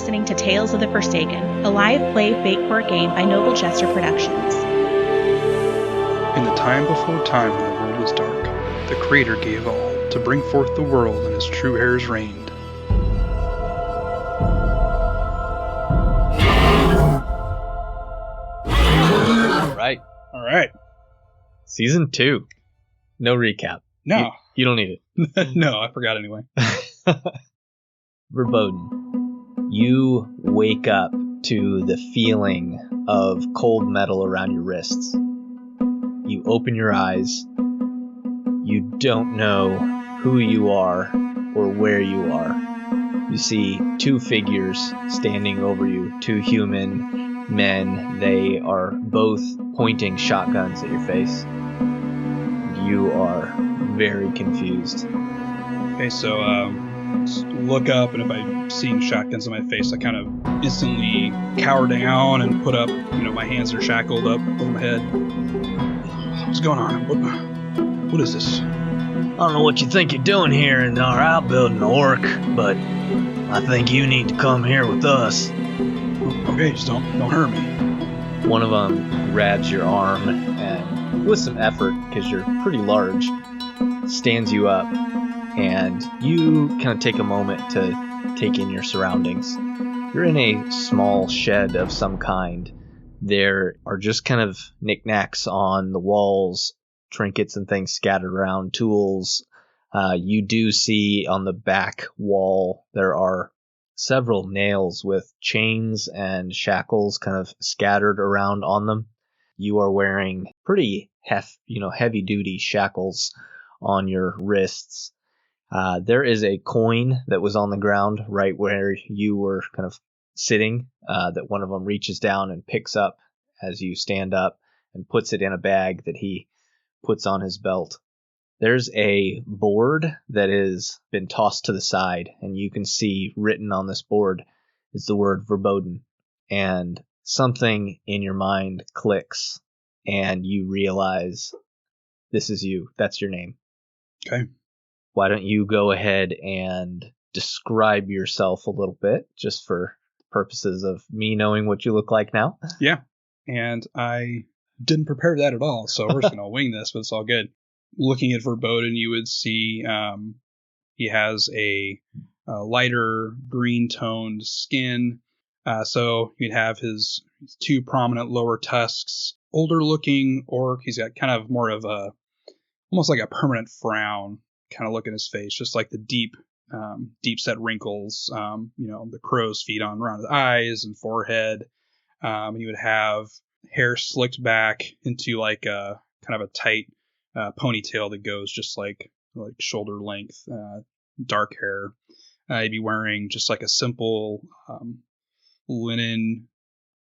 listening to Tales of the Forsaken, a live play fake board game by Noble Jester Productions. In the time before time when the world was dark, the Creator gave all to bring forth the world, and his true heirs reigned. All right. Season 2. No recap. No. You don't need it. No, I forgot anyway. Verboden. You wake up to the feeling of cold metal around your wrists. You open your eyes. You don't know who you are or where you are. You see two figures standing over you, two human men. They are both pointing shotguns at your face. You are very confused. Okay, so just look up, and if I'm seeing shotguns in my face, I kind of instantly cower down and put up, my hands are shackled up over my head. What's going on? What is this? I don't know what you think you're doing here in our outbuilding, Orc, but I think you need to come here with us. Okay, just don't hurt me. One of them grabs your arm and, with some effort, because you're pretty large, stands you up, and you kind of take a moment to take in your surroundings. You're in a small shed of some kind. There are just kind of knickknacks on the walls, trinkets and things scattered around, tools. You do see on the back wall there are several nails with chains and shackles kind of scattered around on them. You are wearing pretty heavy-duty shackles on your wrists. There is a coin that was on the ground right where you were kind of sitting that one of them reaches down and picks up as you stand up and puts it in a bag that he puts on his belt. There's a board that has been tossed to the side, and you can see written on this board is the word Verboden. And something in your mind clicks, and you realize this is you. That's your name. Okay. Why don't you go ahead and describe yourself a little bit, just for purposes of me knowing what you look like now? Yeah. And I didn't prepare that at all, so we're just going to wing this, but it's all good. Looking at Verboden, you would see he has a lighter green-toned skin. So you'd have his two prominent lower tusks. Older-looking orc. He's got kind of more of almost like a permanent frown kind of look in his face, just like the deep-set wrinkles, the crow's feet around his eyes and forehead. He would have hair slicked back into like a kind of a tight ponytail that goes just like shoulder length, dark hair. He'd be wearing just like a simple linen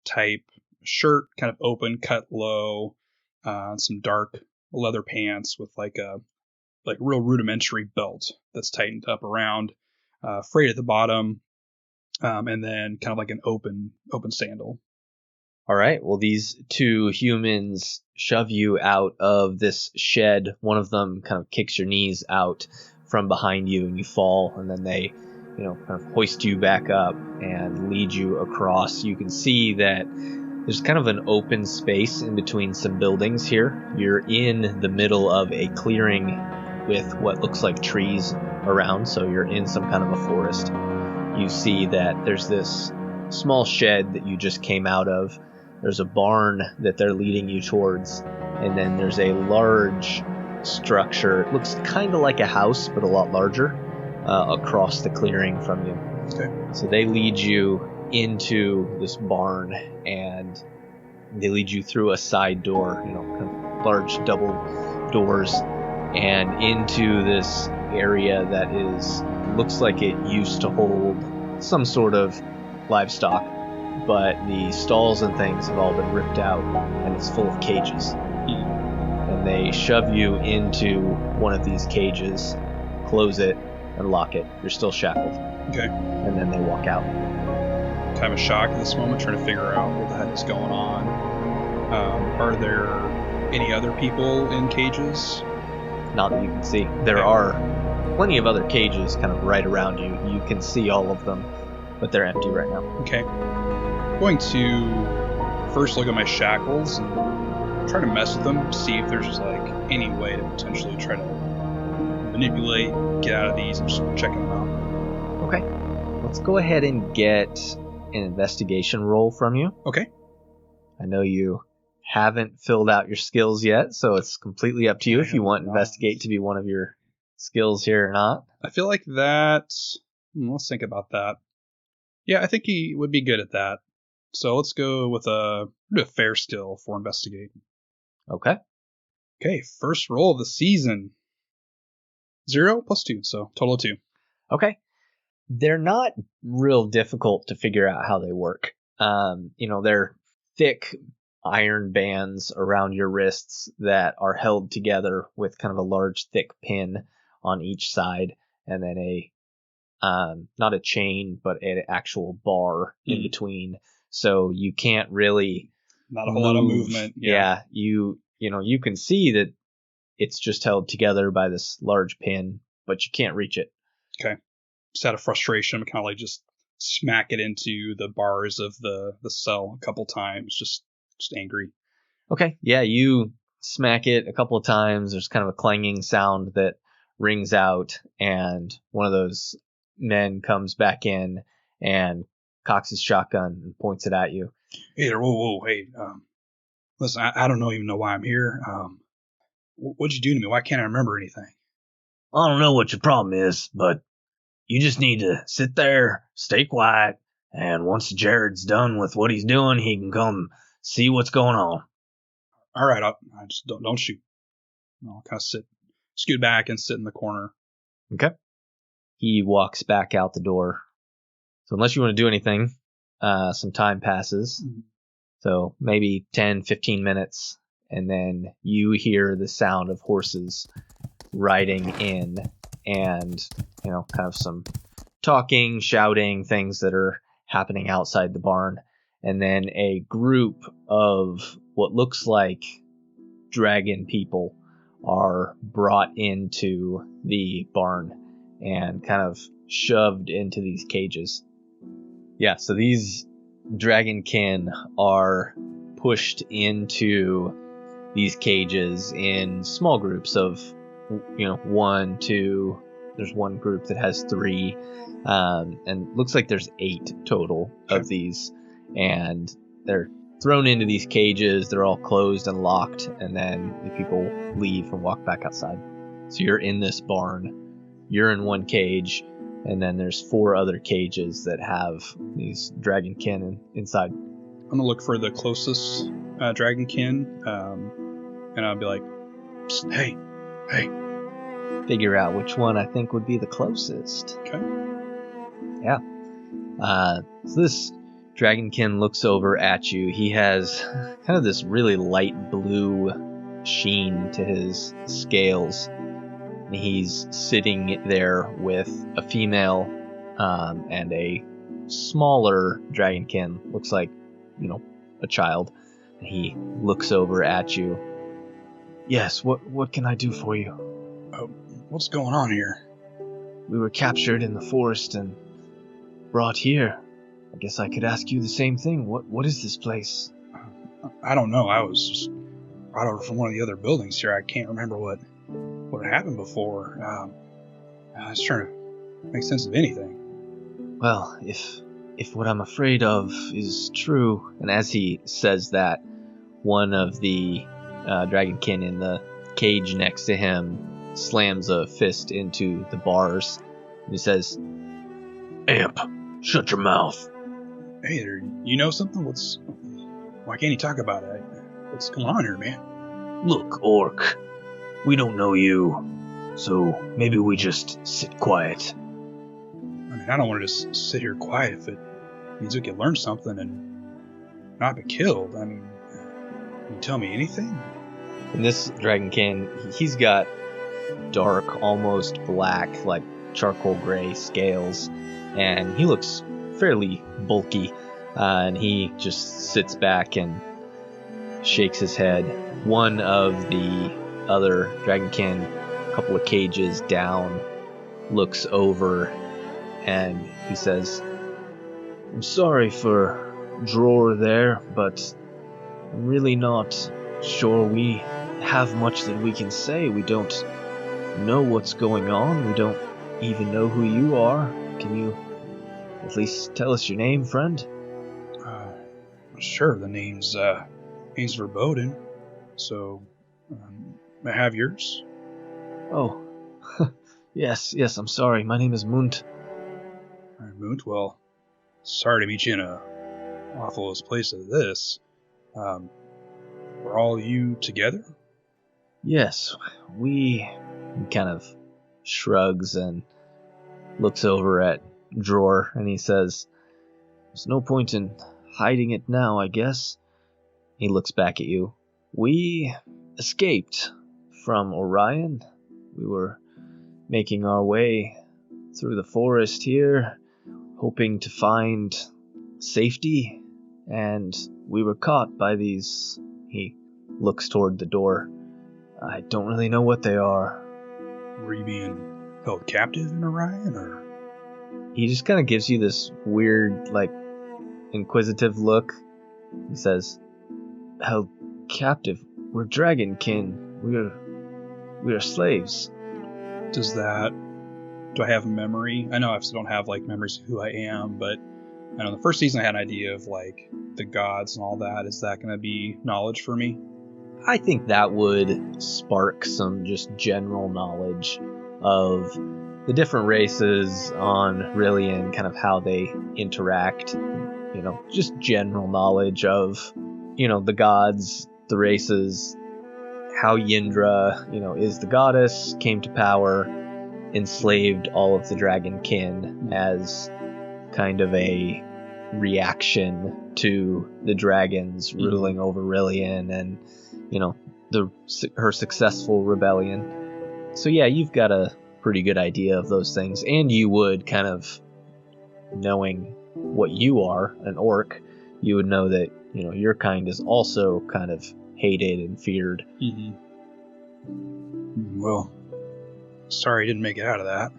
type shirt, kind of open, cut low, some dark leather pants with like real rudimentary belt that's tightened up around, frayed at the bottom, and then kind of like an open sandal. All right, well, these two humans shove you out of this shed. One of them kind of kicks your knees out from behind you, and you fall, and then they, kind of hoist you back up and lead you across. You can see that there's kind of an open space in between some buildings here. You're in the middle of a clearing with what looks like trees around, so you're in some kind of a forest. You see that there's this small shed that you just came out of. There's a barn that they're leading you towards, and then there's a large structure. It looks kind of like a house, but a lot larger, across the clearing from you. Okay. So they lead you into this barn, and they lead you through a side door, kind of large double doors, and into this area that looks like it used to hold some sort of livestock. But the stalls and things have all been ripped out, and it's full of cages. And they shove you into one of these cages, close it, and lock it. You're still shackled. Okay. And then they walk out. Kind of a shock at this moment, trying to figure out what the heck is going on. Are there any other people in cages? Not that you can see. There are plenty of other cages kind of right around you. You can see all of them. but they're empty right now. Okay. I'm going to first look at my shackles and try to mess with them, see if there's like any way to potentially try to manipulate, get out of these, and just checking them out. Okay. Let's go ahead and get an investigation roll from you. Okay. I know you haven't filled out your skills yet, so it's completely up to you if you want investigate to be one of your skills here or not. I feel like that... let's think about that. Yeah, I think he would be good at that. So let's go with a fair skill for investigate. Okay. Okay, first roll of the season. 0 + 2, so total of 2. Okay. They're not real difficult to figure out how they work. They're thick iron bands around your wrists that are held together with kind of a large, thick pin on each side, and then not a chain, but an actual bar in between. So you can't really not a whole lot of movement. Yeah, you can see that it's just held together by this large pin, but you can't reach it. Okay. Just out of frustration, kind of like just smack it into the bars of the cell a couple times, just angry. Okay. Yeah, you smack it a couple of times. There's kind of a clanging sound that rings out, and one of those men comes back in and cocks his shotgun and points it at you. Hey there, whoa, hey, listen, I don't even know why I'm here. What'd you do to me? Why can't I remember anything? I don't know what your problem is, but you just need to sit there, stay quiet, and once Jared's done with what he's doing, he can come see what's going on. All right, I just don't shoot. I'll kind of scoot back and sit in the corner. Okay. He walks back out the door. So unless you want to do anything, some time passes. Mm-hmm. So maybe 10, 15 minutes, and then you hear the sound of horses riding in, and kind of some talking, shouting, things that are happening outside the barn. And then a group of what looks like dragon people are brought into the barn and kind of shoved into these cages. Yeah, so these dragonkin are pushed into these cages in small groups of 1, 2. There's one group that has 3, and looks like there's 8 total of these, and they're thrown into these cages. They're all closed and locked, and then the people leave and walk back outside. So you're in this barn, you're in one cage, and then there's 4 other cages that have these dragonkin inside. I'm gonna look for the closest dragonkin, and I'll be like, hey. Figure out which one I think would be the closest. Okay. Yeah. So this dragonkin looks over at you. He has kind of this really light blue sheen to his scales. And he's sitting there with a female and a smaller dragonkin. Looks like, a child. And he looks over at you. Yes, what can I do for you? What's going on here? We were captured in the forest and brought here. I guess I could ask you the same thing. What is this place? I don't know. I was just brought over from one of the other buildings here. I can't remember what happened before. I was trying to make sense of anything. Well, if what I'm afraid of is true, and as he says that, one of the dragonkin in the cage next to him slams a fist into the bars, and he says, Amp, shut your mouth. Hey there, you know something? Why can't you talk about it? What's going on here, man? Look, Orc, we don't know you, so maybe we just sit quiet. I mean, I don't want to just sit here quiet if it means we can learn something and not be killed. I mean, can you tell me anything? And this dragonkin, he's got dark, almost black, like charcoal gray scales, and he looks fairly bulky, and he just sits back and shakes his head. One of the other dragonkin, a couple of cages down, looks over and he says, I'm sorry for Drawer there, but I'm really not sure we have much that we can say. We don't know what's going on. We don't even know who you are. Can you at least tell us your name, friend? Sure, the name's Verboden. So, may I have yours? Oh, yes, I'm sorry. My name is Munt. All right, Moont. Well, sorry to meet you in a awfulest place as this. Were all you together? Yes, he kind of shrugs and looks over at Drawer, and he says, "There's no point in hiding it now, I guess." He looks back at you. "We escaped from Orion. We were making our way through the forest here, hoping to find safety, and we were caught by these." He looks toward the door. "I don't really know what they are." Were you being held captive in Orion, or? He just kind of gives you this weird, like, inquisitive look. He says, "Held captive? We're dragonkin. We are slaves." Do I have a memory? I know I don't have, like, memories of who I am, but I know the first season I had an idea of, like, the gods and all that. Is that going to be knowledge for me? I think that would spark some just general knowledge of the different races on Ryllian, kind of how they interact, just general knowledge of, the gods, the races, how Yindra, is the goddess, came to power, enslaved all of the dragonkin as kind of a reaction to the dragons ruling over Ryllian and, her successful rebellion. So yeah, you've got a pretty good idea of those things, and you would kind of, knowing what you are, an orc, you would know that, your kind is also kind of hated and feared. Mm-hmm. Well, sorry I didn't make it out of that.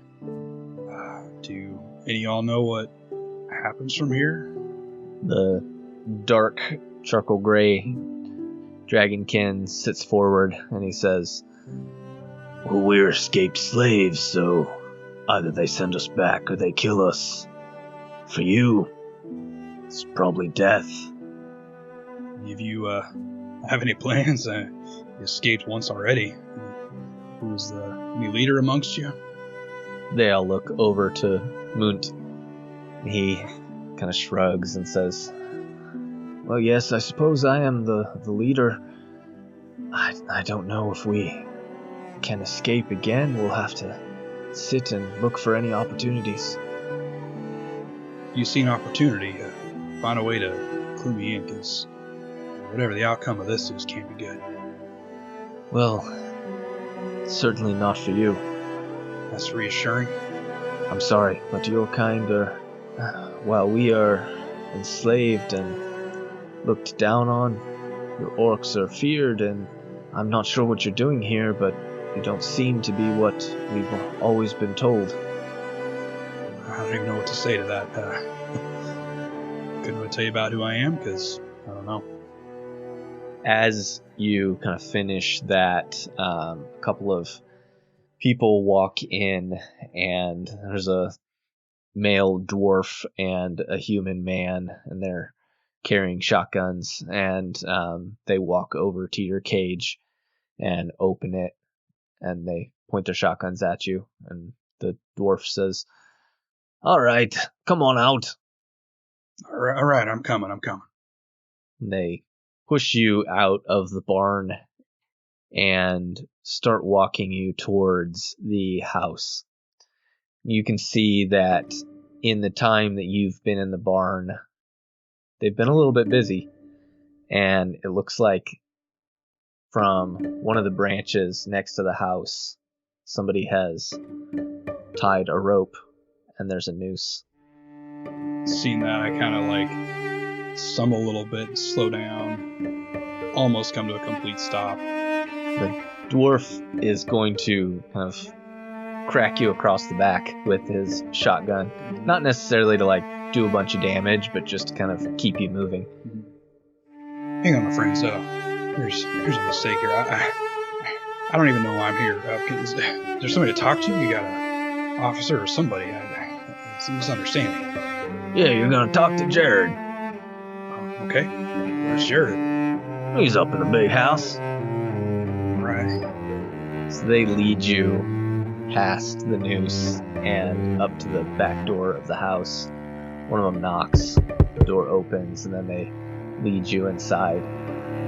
Do any of y'all know what happens from here? The dark charcoal gray dragonkin sits forward and he says, "Well, we're escaped slaves, so either they send us back or they kill us. For you, it's probably death." Any of you have any plans? You escaped once already. Who's the new leader amongst you? They all look over to Munt. He kind of shrugs and says, "Well, yes, I suppose I am the leader. I don't know if we can escape again. We'll have to sit and look for any opportunities." You see an opportunity. Find a way to clue me in, because whatever the outcome of this is can't be good. "Well, certainly not for you." That's reassuring. "I'm sorry, but your kind are, while we are enslaved and looked down on, your orcs are feared, and I'm not sure what you're doing here, but you don't seem to be what we've always been told." I don't even know what to say to that. Couldn't really tell you about who I am, because I don't know. As you kind of finish that, a couple of people walk in, and there's a male dwarf and a human man, and they're carrying shotguns, and they walk over to your cage and open it, and they point their shotguns at you, and the dwarf says, "All right, come on out." All right, I'm coming. And they push you out of the barn and start walking you towards the house. You can see that in the time that you've been in the barn, they've been a little bit busy, and it looks like from one of the branches next to the house, somebody has tied a rope, and there's a noose. Seeing that, I kind of like stumble a little bit, slow down, almost come to a complete stop. The dwarf is going to kind of crack you across the back with his shotgun. Not necessarily to like do a bunch of damage, but just to kind of keep you moving. Hang on, my friends. Here's a mistake here. I don't even know why I'm here. Is there somebody to talk to? You got an officer or somebody? It's a misunderstanding. Yeah, you're gonna talk to Jared. Oh, okay. Where's Jared? He's up in the big house. Right. So they lead you past the noose and up to the back door of the house. One of them knocks, the door opens, and then they lead you inside.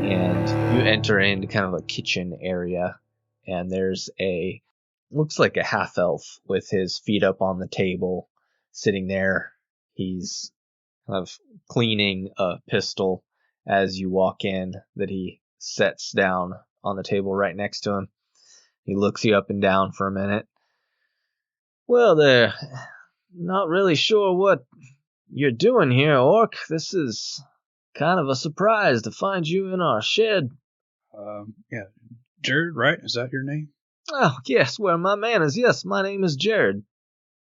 And you enter into kind of a kitchen area, and there's looks like a half-elf with his feet up on the table, sitting there. He's kind of cleaning a pistol as you walk in that he sets down on the table right next to him. He looks you up and down for a minute. Well, they're not really sure what you're doing here, Orc. This is kind of a surprise to find you in our shed. Yeah. Jared, right? Is that your name? Oh, yes, where my manners. Yes, my name is Jared.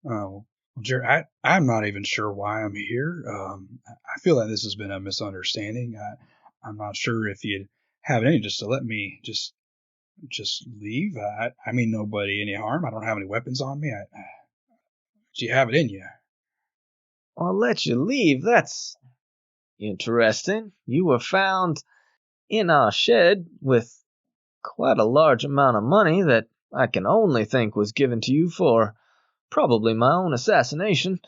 Oh, well, Jared, I'm not even sure why I'm here. I feel like this has been a misunderstanding. I'm not sure if you'd have any just to let me just leave. I mean nobody any harm. I don't have any weapons on me. Do you have it in you? I'll let you leave. That's interesting. You were found in our shed with quite a large amount of money that I can only think was given to you for probably my own assassination.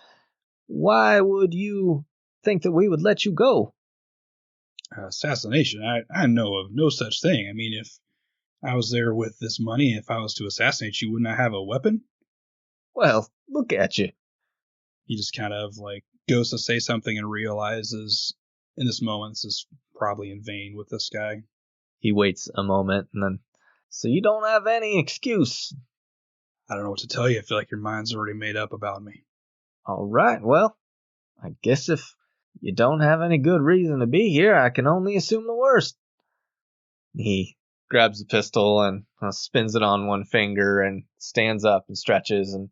Why would you think that we would let you go? Assassination? I know of no such thing. I mean, if I was there with this money, if I was to assassinate you, wouldn't I have a weapon? Well, look at you. He just kind of like goes to say something and realizes in this moment this is probably in vain with this guy. He waits a moment and then, so you don't have any excuse. I don't know what to tell you. I feel like your mind's already made up about me. All right, well, I guess if you don't have any good reason to be here, I can only assume the worst. He grabs the pistol and spins it on one finger and stands up and stretches and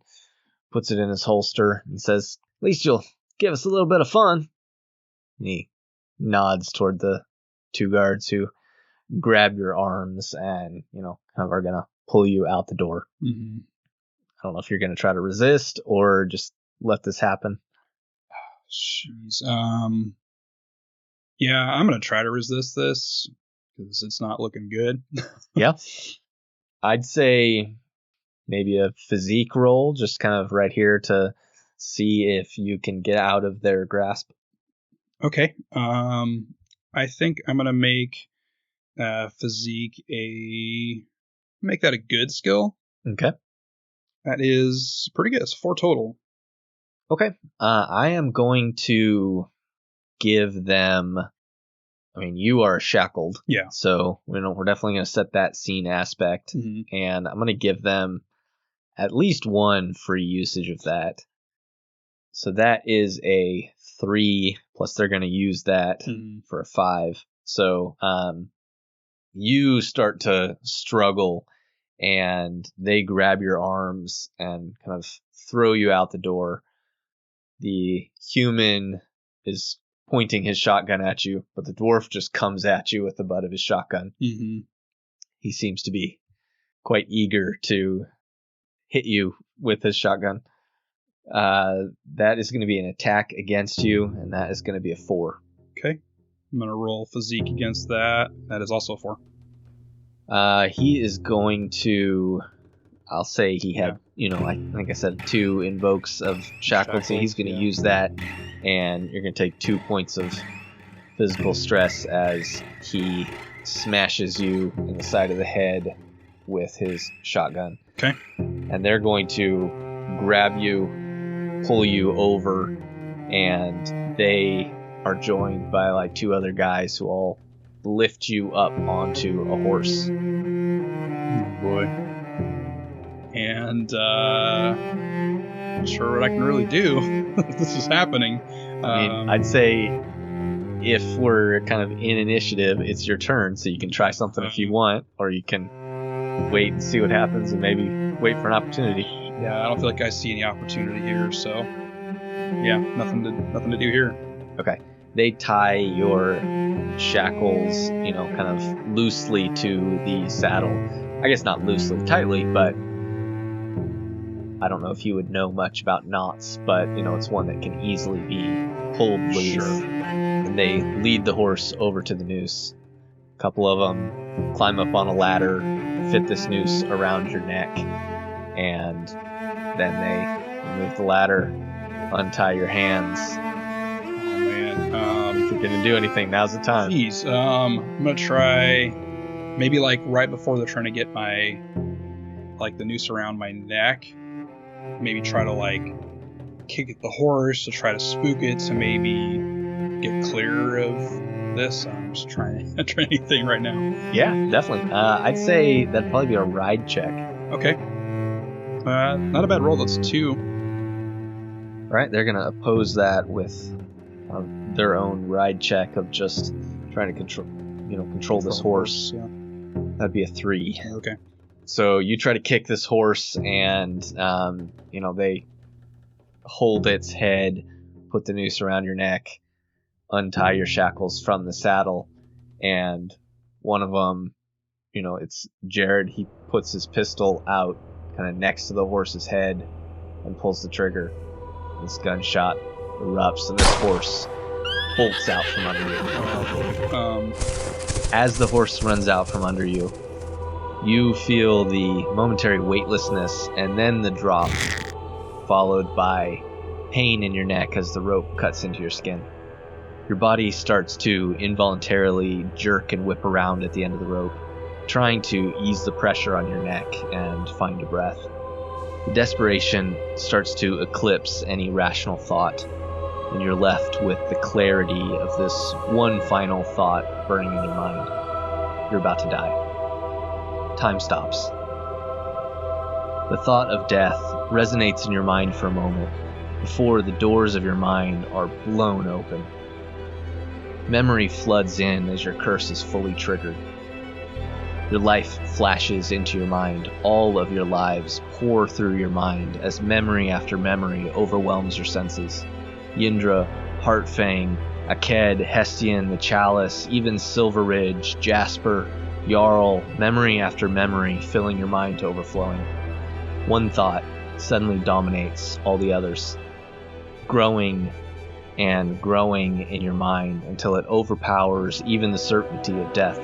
puts it in his holster and says, at least you'll give us a little bit of fun. And he nods toward the two guards who grab your arms and, kind of are going to pull you out the door. Mm-hmm. I don't know if you're going to try to resist or just let this happen. Jeez. Yeah, I'm going to try to resist this because it's not looking good. Yeah. I'd say maybe a physique roll, just kind of right here to see if you can get out of their grasp. Okay. I think I'm going to make physique make that a good skill. Okay. That is pretty good. It's 4 total. Okay. I am going to give them, you are shackled. Yeah. So, we're definitely going to set that scene aspect. Mm-hmm. And I'm going to give them at least 1 free usage of that. So that is a 3, plus they're going to use that for a 5. So you start to struggle, and they grab your arms and kind of throw you out the door. The human is pointing his shotgun at you, but the dwarf just comes at you with the butt of his shotgun. Mm-hmm. He seems to be quite eager to hit you with his shotgun. That is going to be an attack against you, and that is going to be a 4. Okay. I'm going to roll physique against that. That is also a 4. He is going to, I'll say he had, like I said, 2 invokes of shackled, so he's going to use that, and you're going to take 2 points of physical stress as he smashes you in the side of the head with his shotgun. Okay. And they're going to grab you, pull you over, and they are joined by like 2 other guys who all lift you up onto a horse. Oh boy. And not sure what I can really do. This is happening. I'd say if we're kind of in initiative, it's your turn, so you can try something if you want, or you can wait and see what happens and maybe wait for an opportunity. Yeah, I don't feel like I see any opportunity here, so Yeah, nothing to do here. Okay. They tie your shackles, kind of loosely to the saddle. I guess not loosely, tightly, but I don't know if you would know much about knots, but, it's one that can easily be pulled loose. Sure. And they lead the horse over to the noose. A couple of them climb up on a ladder, fit this noose around your neck, and then they remove the ladder, untie your hands. If you're gonna do anything, now's the time. Jeez, I'm gonna try maybe like right before they're trying to get the noose around my neck. Maybe try to kick at the horse to try to spook it to maybe get clear of this. I'm just trying anything right now. Yeah, definitely. I'd say that'd probably be a ride check. Okay. Not a bad roll. That's 2. All right, they're gonna oppose that with their own ride check of just trying to control this horse. Yeah. That'd be a 3. Okay. So you try to kick this horse, and they hold its head, put the noose around your neck, untie your shackles from the saddle, and one of them, it's Jared. He puts his pistol out, kind of next to the horse's head, and pulls the trigger. This gunshot erupts, and this horse bolts out from under you. As the horse runs out from under you, you feel the momentary weightlessness and then the drop, followed by pain in your neck as the rope cuts into your skin. Your body starts to involuntarily jerk and whip around at the end of the rope, trying to ease the pressure on your neck and find your breath. The desperation starts to eclipse any rational thought, and you're left with the clarity of this one final thought burning in your mind. You're about to die. Time stops. The thought of death resonates in your mind for a moment before the doors of your mind are blown open. Memory floods in as your curse is fully triggered. Your life flashes into your mind. All of your lives pour through your mind as memory after memory overwhelms your senses. Yindra, Heartfang, Aked, Hestian, the Chalice, even Silver Ridge, Jasper, Jarl, memory after memory filling your mind to overflowing. One thought suddenly dominates all the others, growing and growing in your mind until it overpowers even the certainty of death.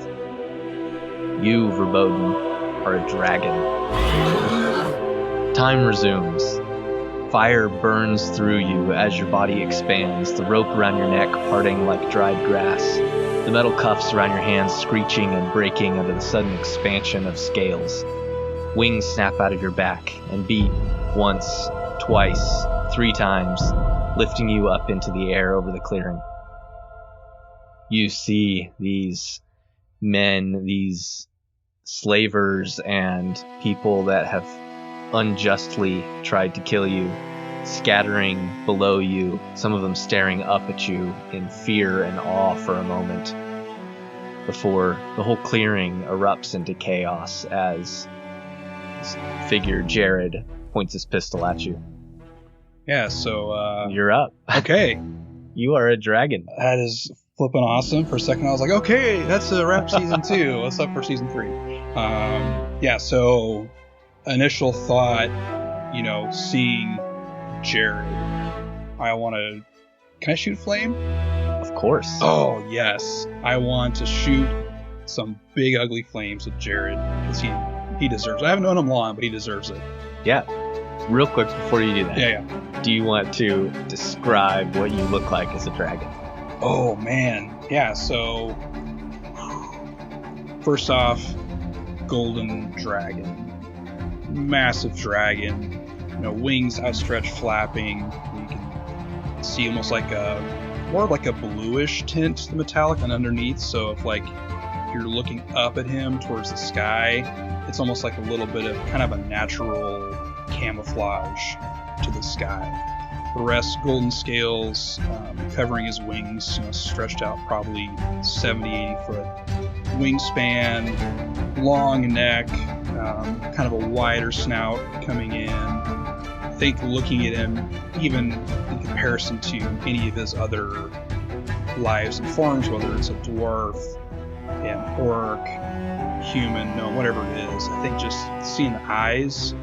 You, Verboden, are a dragon. Time resumes. Fire burns through you as your body expands, the rope around your neck parting like dried grass, the metal cuffs around your hands screeching and breaking under the sudden expansion of scales. Wings snap out of your back and beat once, twice, 3 times, lifting you up into the air over the clearing. You see these men, these slavers and people that have unjustly tried to kill you, scattering below you, some of them staring up at you in fear and awe for a moment, before the whole clearing erupts into chaos as this figure, Jared, points his pistol at you. Yeah, so You're up. Okay. You are a dragon. That is flipping awesome. For a second I was like, okay, that's a wrap season 2. What's up for season 3? Yeah, so initial thought, seeing Jared, I want to... Can I shoot flame? Of course. Oh, yes. I want to shoot some big ugly flames at Jared, because he deserves it. I haven't known him long, but he deserves it. Yeah. Real quick before you do that. Yeah. Do you want to describe what you look like as a dragon? Oh, man. Yeah, so... First off, golden dragon. Massive dragon. Wings outstretched, flapping. You can see almost more like a bluish tint to the metallic and underneath. So if you're looking up at him towards the sky, it's almost like a little bit of kind of a natural camouflage to the sky. The rest, golden scales covering his wings, stretched out probably 70, 80 foot wingspan, long neck, kind of a wider snout coming in, think looking at him, even in comparison to any of his other lives and forms, whether it's a dwarf, an orc, human, no, whatever it is, I think just seeing the eyes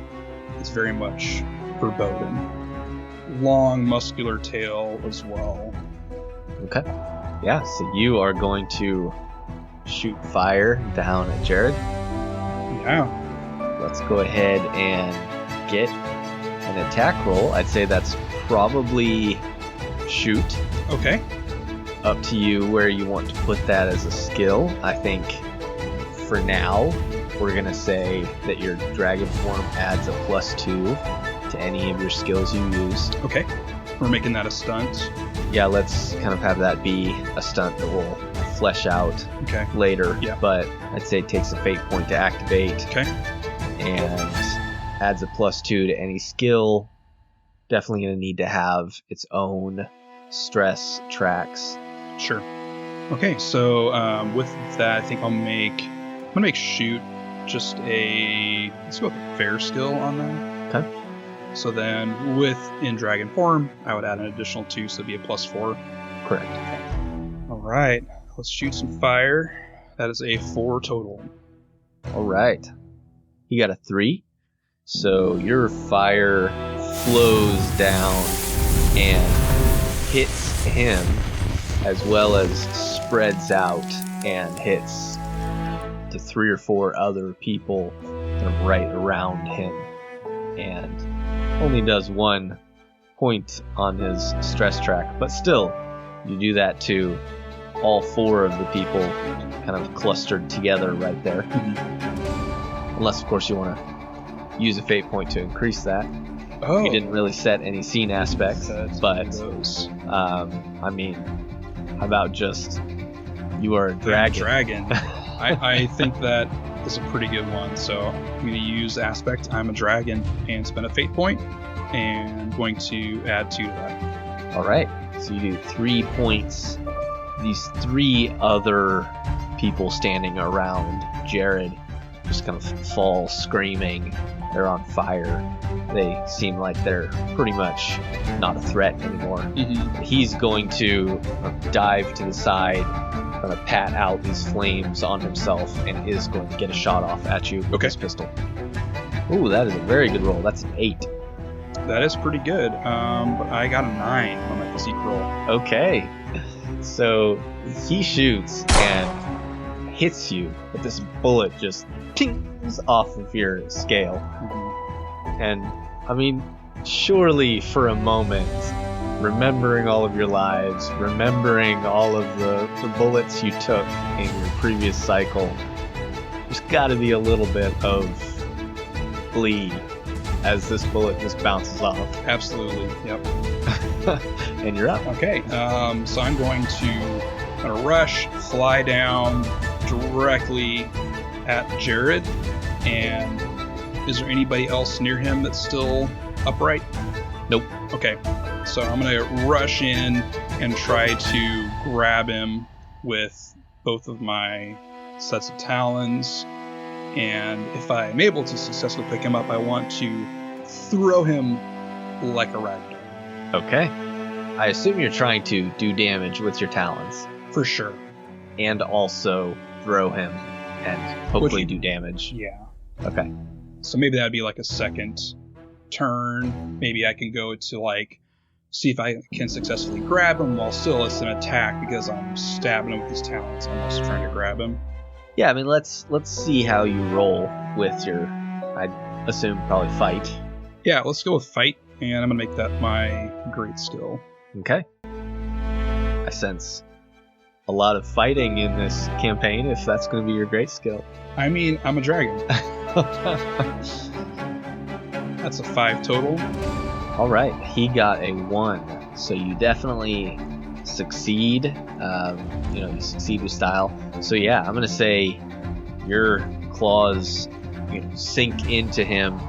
is very much Verboden. Long, muscular tail as well. Okay. Yeah, so you are going to shoot fire down at Jared. Yeah. Let's go ahead and get an attack roll. I'd say that's probably shoot. Okay. Up to you where you want to put that as a skill. I think for now, we're going to say that your dragon form adds a +2 to any of your skills you use. Okay. We're making that a stunt. Yeah, let's kind of have that be a stunt that we'll flesh out Okay. later. Yeah. But I'd say it takes a fate point to activate Okay. and adds a +2 to any skill. Definitely going to need to have its own stress tracks. Sure. Okay, so with that, I think I'm gonna make shoot just let's go with a fair skill on that. Okay. So then with in dragon form, I would add an additional 2, so it'd be a +4. Correct. All right, let's shoot some fire. That is a 4 total. All right. You got a 3. So your fire flows down and hits him, as well as spreads out and hits the 3 or 4 other people kind of right around him, and only does 1 point on his stress track. But still, you do that to all 4 of the people kind of clustered together right there. Unless, of course, you want to use a fate point to increase that. Oh, You didn't really set any scene aspects, but those. I mean, how about just you are a dragon? I think that is a pretty good one. So I'm going to use aspect. I'm a dragon and spend a fate point, and going to add 2 to that. All right, so you do 3 points. These 3 other people standing around Jared just kind of fall screaming. They're on fire. They seem like they're pretty much not a threat anymore. Mm-hmm. He's going to dive to the side, kind of pat out these flames on himself, and is going to get a shot off at you with his pistol. Ooh, that is a very good roll. That's an 8. That is pretty good. But I got a 9 on my physique roll. Okay. So he shoots and hits you, but this bullet just tings off of your scale. Mm-hmm. And, I mean, surely for a moment, remembering all of your lives, remembering all of the bullets you took in your previous cycle, there's got to be a little bit of glee as this bullet just bounces off. Absolutely. Yep. And you're up. Okay. So I'm going to rush, fly down directly at Jared. And is there anybody else near him that's still upright? Nope. Okay. So I'm going to rush in and try to grab him with both of my sets of talons. And if I'm able to successfully pick him up, I want to throw him like a ragdoll. Okay. I assume you're trying to do damage with your talons. For sure. And also throw him and hopefully do damage. Yeah. Okay. So maybe that'd be like a second turn. Maybe I can go to see if I can successfully grab him while still it's an attack because I'm stabbing him with these talons. I'm also trying to grab him. Yeah, I mean, let's see how you roll with your, I'd assume, probably fight. Yeah, let's go with fight, and I'm going to make that my great skill. Okay. I sense a lot of fighting in this campaign, if that's going to be your great skill. I mean, I'm a dragon. That's a 5 total. All right, he got a 1, so you definitely succeed. You succeed with style. So yeah, I'm gonna say your claws sink into him,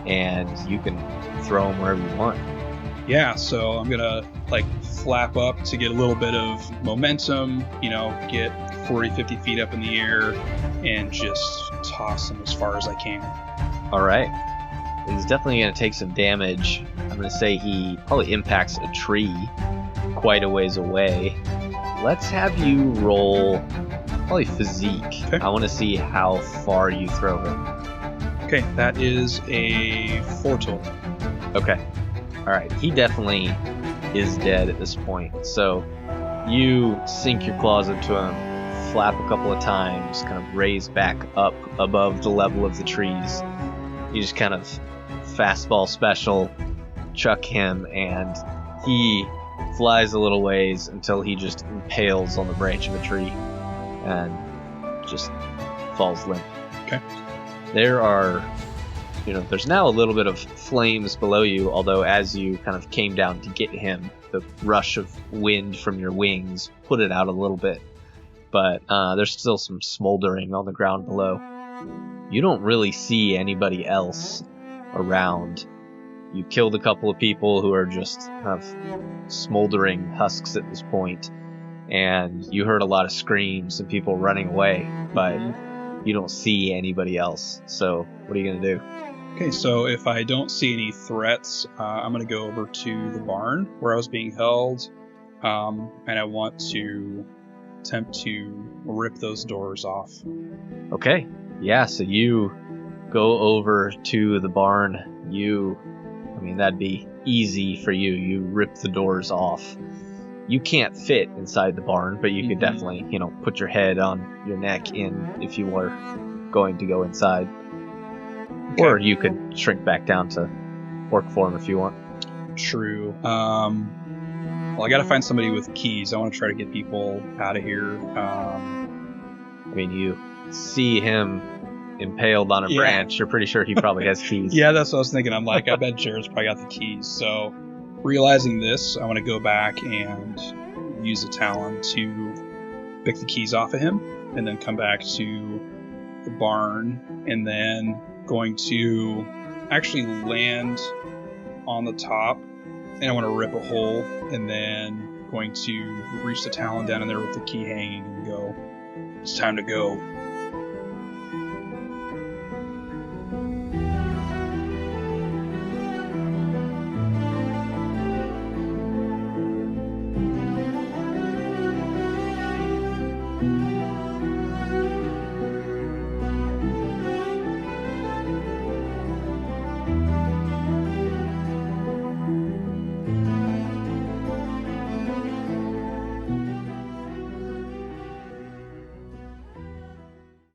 and you can throw him wherever you want. Yeah, so I'm gonna flap up to get a little bit of momentum, get 40-50 feet up in the air and just toss him as far as I can. All right, He's definitely going to take some damage. I'm going to say he probably impacts a tree quite a ways away. Let's have you roll probably physique. Okay. I want to see how far you throw him. Okay, that is a 4 total. Okay. Alright, he definitely is dead at this point. So you sink your claws into him, flap a couple of times, kind of raise back up above the level of the trees. You just kind of fastball special, chuck him, and he flies a little ways until he just impales on the branch of a tree and just falls limp. Okay. There's now a little bit of flames below you, although as you kind of came down to get him, the rush of wind from your wings put it out a little bit. But there's still some smoldering on the ground below. You don't really see anybody else around. You killed a couple of people who are just kind of smoldering husks at this point, and you heard a lot of screams and people running away, but you don't see anybody else. So what are you going to do? Okay, so if I don't see any threats, I'm going to go over to the barn where I was being held, and I want to attempt to rip those doors off. Okay, yeah, so you go over to the barn. That'd be easy for you. You rip the doors off. You can't fit inside the barn, but you could definitely, put your head on your neck in if you were going to go inside. Okay. Or you could shrink back down to orc form if you want. True. Well, I gotta find somebody with keys. I want to try to get people out of here. You see him impaled on a branch. You're pretty sure he probably has keys. Yeah, that's what I was thinking. I'm like, I bet Jared's probably got the keys. So, realizing this, I want to go back and use a talon to pick the keys off of him, and then come back to the barn, and then going to actually land on the top, and I want to rip a hole, and then going to reach the talon down in there with the key hanging and go, it's time to go.